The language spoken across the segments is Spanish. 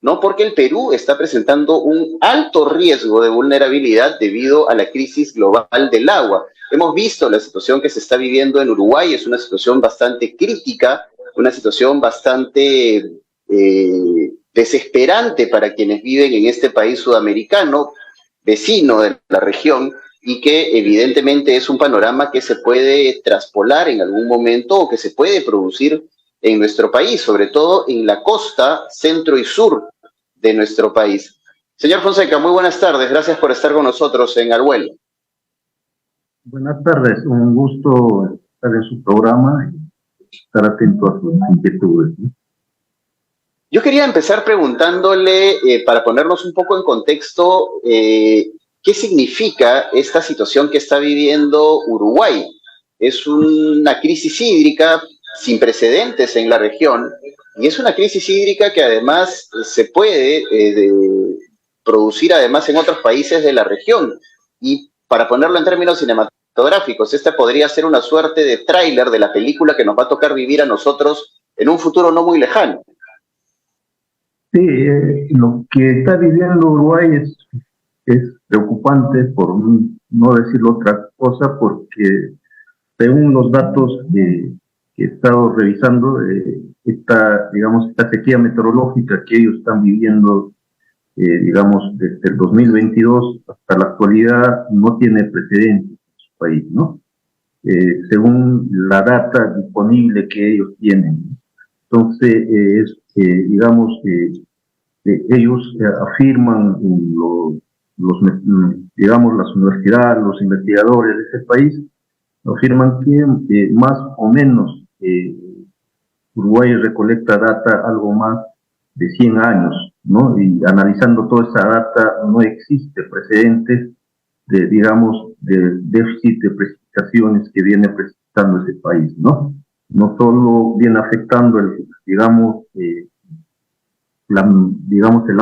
¿no? Porque el Perú está presentando un alto riesgo de vulnerabilidad debido a la crisis global del agua. Hemos visto la situación que se está viviendo en Uruguay, es una situación bastante crítica, una situación bastante desesperante para quienes viven en este país sudamericano, vecino de la región, y que evidentemente es un panorama que se puede traspolar en algún momento o que se puede producir en nuestro país, sobre todo en la costa, centro y sur de nuestro país. Señor Fonseca, muy buenas tardes, gracias por estar con nosotros en Al Vuelo. Buenas tardes, un gusto estar en su programa y estar atento a sus inquietudes, ¿no? Yo quería empezar preguntándole, para ponernos un poco en contexto, ¿qué significa esta situación que está viviendo Uruguay? Es una crisis hídrica sin precedentes en la región y es una crisis hídrica que además se puede producir además en otros países de la región. Y para ponerlo en términos cinematográficos, esta podría ser una suerte de tráiler de la película que nos va a tocar vivir a nosotros en un futuro no muy lejano. Sí, lo que está viviendo Uruguay es preocupante, por no decir otra cosa, porque según los datos que he estado revisando, esta sequía meteorológica que ellos están viviendo, digamos, desde el 2022 hasta la actualidad, no tiene precedentes en su país, ¿no? Según la data disponible que ellos tienen. Entonces, digamos, ellos afirman, digamos, las universidades, los investigadores de ese país, afirman que más o menos Uruguay recolecta data algo más de 100 años, ¿no? Y analizando toda esa data, no existe precedentes de, digamos, del déficit de precipitaciones que viene presentando ese país, ¿no? No solo viene afectando digamos, digamos, el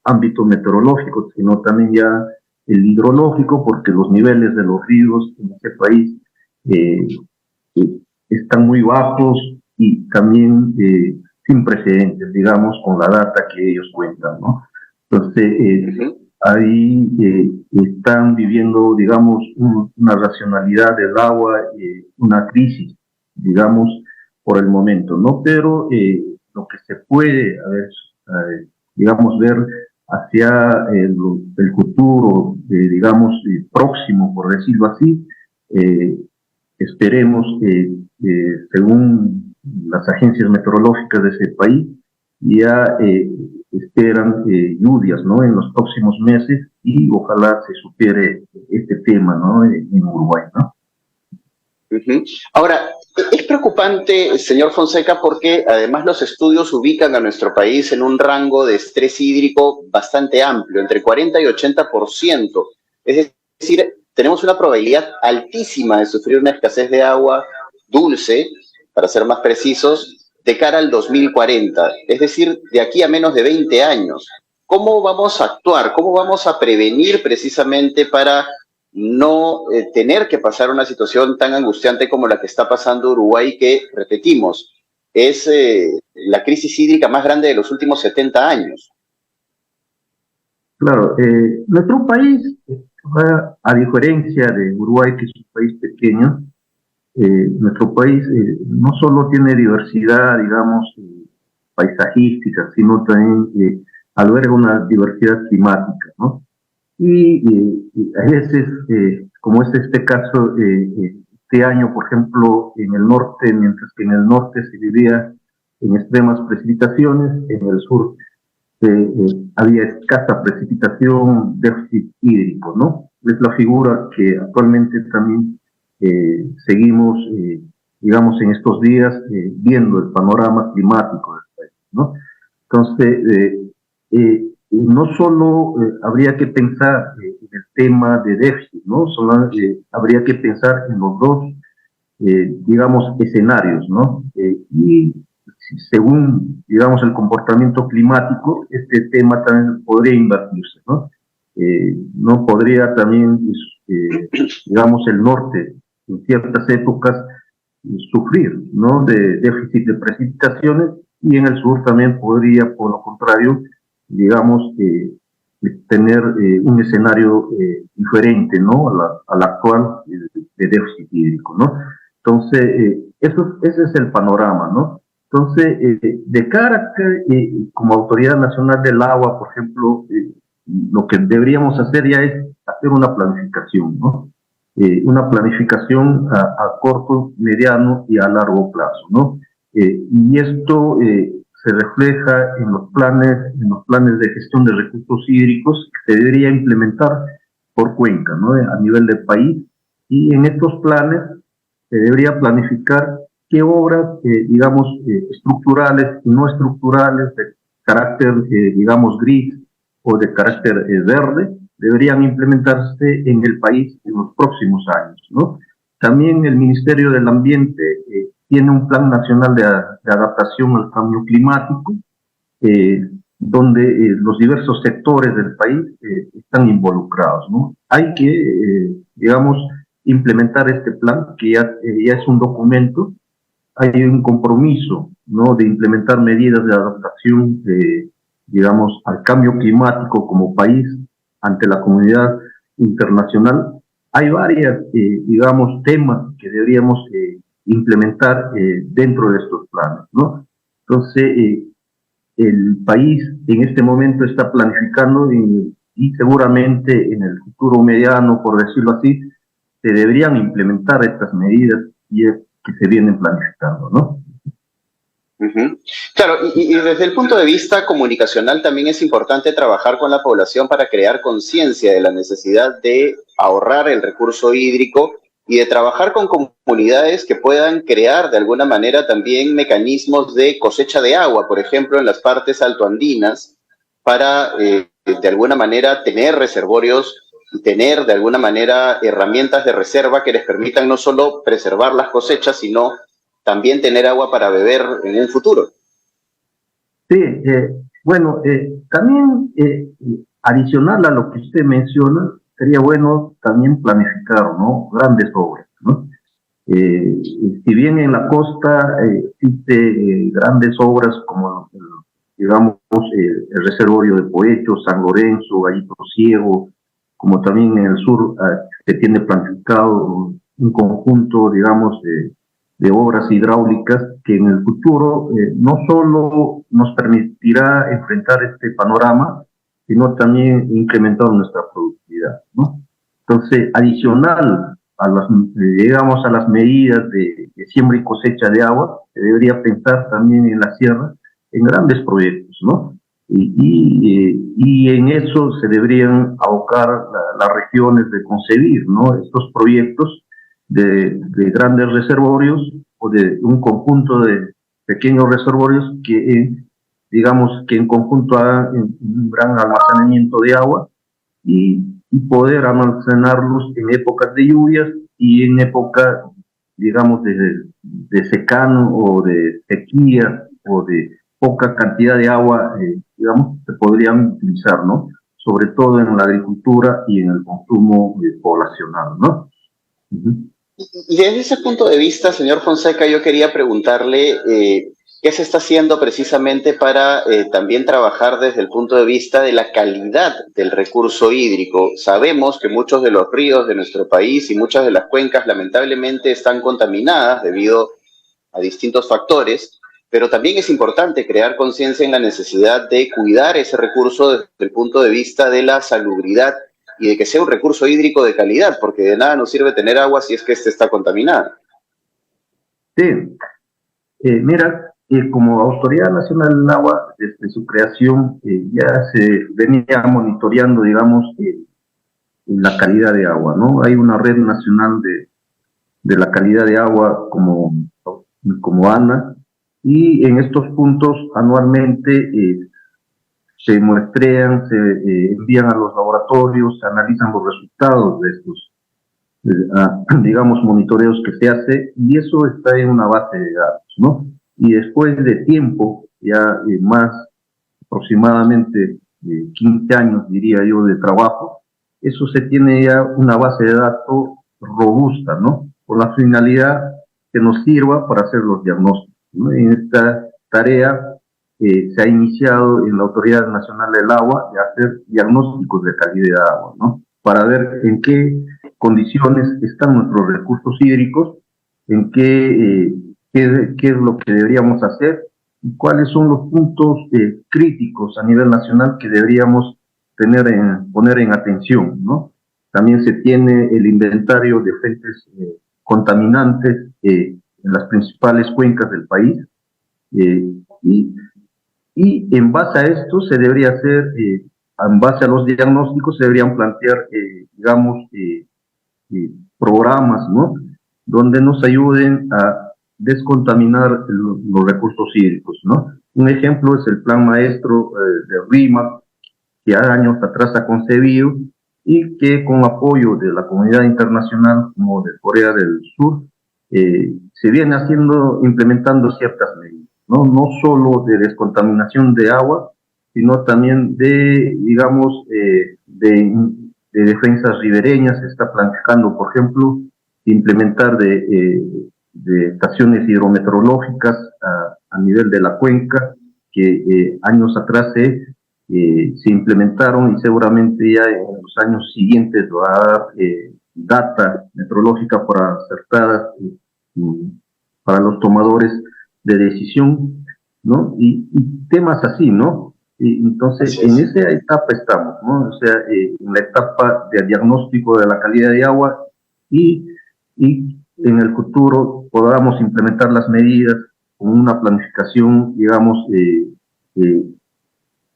ámbito meteorológico, sino también ya el hidrológico, porque los niveles de los ríos en este país eh, están muy bajos y también sin precedentes, digamos, con la data que ellos cuentan, ¿no? Entonces, ahí están viviendo, digamos, una racionalidad del agua, una crisis, digamos, por el momento, ¿no? Pero lo que se puede, digamos, ver hacia el futuro, digamos, próximo, por decirlo así, esperemos, según las agencias meteorológicas de ese país, ya esperan lluvias, ¿no? En los próximos meses y ojalá se supere este tema, ¿no? En Uruguay, ¿no? Ahora, es preocupante, señor Fonseca, porque además los estudios ubican a nuestro país en un rango de estrés hídrico bastante amplio, entre 40 y 80%. Es decir, tenemos una probabilidad altísima de sufrir una escasez de agua dulce, para ser más precisos, de cara al 2040, es decir, de aquí a menos de 20 años. ¿Cómo vamos a actuar? ¿Cómo vamos a prevenir precisamente para no tener que pasar una situación tan angustiante como la que está pasando Uruguay, que, repetimos, es la crisis hídrica más grande de los últimos 70 años? Claro, nuestro país, a diferencia de Uruguay, que es un país pequeño, nuestro país no solo tiene diversidad, digamos, paisajística, sino también alberga una diversidad climática, ¿no? Y a veces, como es este caso, este año, por ejemplo, en el norte, mientras que en el norte se vivía en extremas precipitaciones, en el sur había escasa precipitación, déficit hídrico, ¿no? Es la figura que actualmente también seguimos, digamos, en estos días viendo el panorama climático del país, ¿no? Entonces, no solo habría que pensar en el tema de déficit, ¿no? Solo habría que pensar en los dos, digamos, escenarios, ¿no? Y según, digamos, el comportamiento climático, este tema también podría invertirse, ¿no? No podría también, digamos, el norte en ciertas épocas sufrir, ¿no? De déficit de precipitaciones, y en el sur también podría, por lo contrario, digamos, tener un escenario diferente, ¿no? Al actual de déficit hídrico, ¿no? Entonces, ese es el panorama, ¿no? Entonces, de cara a que, como Autoridad Nacional del Agua, por ejemplo, lo que deberíamos hacer ya es hacer una planificación, ¿no? Una planificación a corto, mediano y a largo plazo, ¿no? Y esto se refleja en los planes de gestión de recursos hídricos que se debería implementar por cuenca, ¿no? A nivel del país. Y en estos planes se debería planificar qué obras, digamos, estructurales y no estructurales, de carácter, digamos, gris o de carácter verde, deberían implementarse en el país en los próximos años, ¿no? También el Ministerio del Ambiente tiene un plan nacional de adaptación al cambio climático, donde los diversos sectores del país están involucrados, ¿no? Hay que, digamos, implementar este plan, que ya es un documento. Hay un compromiso, ¿no?, de implementar medidas de adaptación, digamos, al cambio climático como país ante la comunidad internacional. Hay varias, digamos, temas que deberíamos implementar dentro de estos planes, ¿no? Entonces, el país en este momento está planificando y seguramente en el futuro mediano, por decirlo así, se deberían implementar estas medidas que se vienen planificando, ¿no? Claro, y desde el punto de vista comunicacional también es importante trabajar con la población para crear conciencia de la necesidad de ahorrar el recurso hídrico y de trabajar con comunidades que puedan crear de alguna manera también mecanismos de cosecha de agua, por ejemplo, en las partes altoandinas, para de alguna manera tener reservorios y tener de alguna manera herramientas de reserva que les permitan no solo preservar las cosechas, sino también tener agua para beber en un futuro. Sí, bueno, también adicional a lo que usted menciona, sería bueno también planificar, ¿no?, grandes obras, ¿no? Si bien en la costa existe grandes obras como, digamos, el reservorio de Poecho, San Lorenzo, Gallito Ciego, como también en el sur se tiene planificado un conjunto, digamos, de obras hidráulicas que en el futuro no solo nos permitirá enfrentar este panorama, sino también incrementar nuestra productividad, ¿no? Entonces, adicional a digamos, a las medidas de siembra y cosecha de agua, se debería pensar también en la sierra en grandes proyectos, ¿no? Y en eso se deberían abocar las regiones de concebir, ¿no?, estos proyectos de grandes reservorios o de un conjunto de pequeños reservorios que, digamos, que en conjunto hagan un gran almacenamiento de agua y poder almacenarlos en épocas de lluvias y en épocas, digamos, de secano o de sequía o de poca cantidad de agua, digamos, se podrían utilizar, ¿no? Sobre todo en la agricultura y en el consumo poblacional, ¿no? Y desde ese punto de vista, señor Fonseca, yo quería preguntarle qué se está haciendo precisamente para también trabajar desde el punto de vista de la calidad del recurso hídrico. Sabemos que muchos de los ríos de nuestro país y muchas de las cuencas lamentablemente están contaminadas debido a distintos factores, pero también es importante crear conciencia en la necesidad de cuidar ese recurso desde el punto de vista de la salubridad y de que sea un recurso hídrico de calidad, porque de nada nos sirve tener agua si es que éste está contaminada. Sí, mira, como Autoridad Nacional del Agua, desde su creación ya se venía monitoreando, digamos, la calidad de agua, ¿no? Hay una red nacional de la calidad de agua como ANA, y en estos puntos anualmente se muestrean, se envían a los laboratorios, se analizan los resultados de estos, digamos, monitoreos que se hace, y eso está en una base de datos, ¿no? Y después de tiempo, ya más aproximadamente 15 años, diría yo, de trabajo, eso se tiene ya una base de datos robusta, ¿no? Por la finalidad que nos sirva para hacer los diagnósticos, ¿no? En esta tarea se ha iniciado en la Autoridad Nacional del Agua de hacer diagnósticos de calidad de agua, ¿no? Para ver en qué condiciones están nuestros recursos hídricos, en qué es lo que deberíamos hacer y cuáles son los puntos críticos a nivel nacional que deberíamos poner en atención, ¿no? También se tiene el inventario de fuentes contaminantes en las principales cuencas del país, y en base a esto se debería hacer, en base a los diagnósticos se deberían plantear, digamos, programas, ¿no? Donde nos ayuden a descontaminar los recursos hídricos, ¿no? Un ejemplo es el Plan Maestro de RIMA, que años atrás ha concebido y que con apoyo de la comunidad internacional como de Corea del Sur se viene implementando ciertas medidas, ¿no? No solo de descontaminación de agua, sino también de, digamos, de defensas ribereñas. Se está planificando, por ejemplo, implementar de estaciones hidrometeorológicas a nivel de la cuenca, que años atrás se implementaron, y seguramente ya en los años siguientes va a dar data meteorológica para acertadas para los tomadores de decisión, ¿no? Y temas así, ¿no? Y entonces, en esa etapa estamos, ¿no? O sea, en la etapa de diagnóstico de la calidad de agua, y en el futuro podamos implementar las medidas con una planificación, digamos,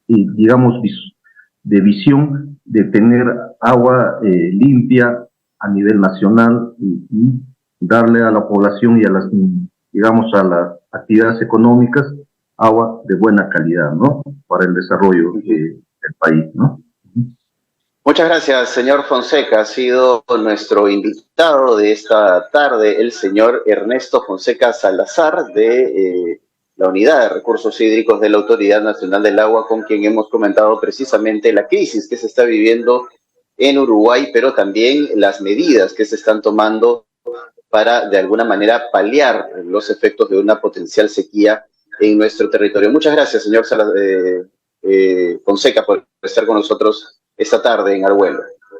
digamos, de visión de tener agua limpia a nivel nacional, y darle a la población y a las, digamos, a las actividades económicas agua de buena calidad, ¿no? Para el desarrollo del país, ¿no? Muchas gracias, señor Fonseca. Ha sido nuestro invitado de esta tarde, el señor Ernesto Fonseca Salazar, de la Unidad de Recursos Hídricos de la Autoridad Nacional del Agua, con quien hemos comentado precisamente la crisis que se está viviendo en Uruguay, pero también las medidas que se están tomando para, de alguna manera, paliar los efectos de una potencial sequía en nuestro territorio. Muchas gracias, señor Fonseca, por estar con nosotros esta tarde en Argüello.